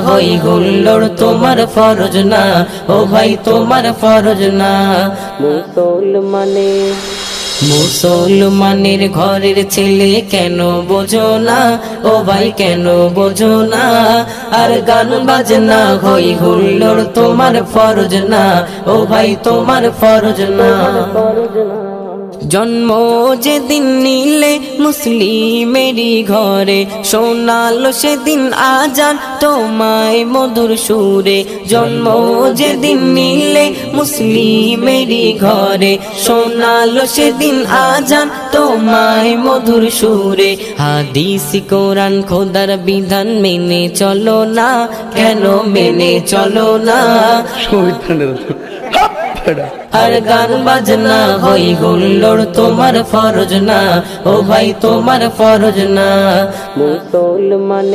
হই হুল্লোড় তোমার ফরজ না, ও ভাই তোমার ফরজ না। মুসলমানের ঘরের ছেলে কেন বোঝো না, ও ভাই কেন বোঝো না। আর গান বাজনা হই হুল্লোড় তোমার ফরজ না, ও ভাই তোমার ফরজ না। জন্ম যেদিন নিলে মুসলিমেরই ঘরে, শোনালো সেদিন আজান তোমায় মধুর সুরে। জন্ম যেদিন নিলে মুসলিমেরই ঘরে, শোনালো সেদিন আজান তোমায় মধুর সুরে। হাদিস কোরআন খোদার বিধান মেনে চলো না, কেন মেনে চলো না। আর গান বাজনা হই হুল্লোড় তোমার ফরজ না, ও ভাই তোমার ফরজ না। মুসলমান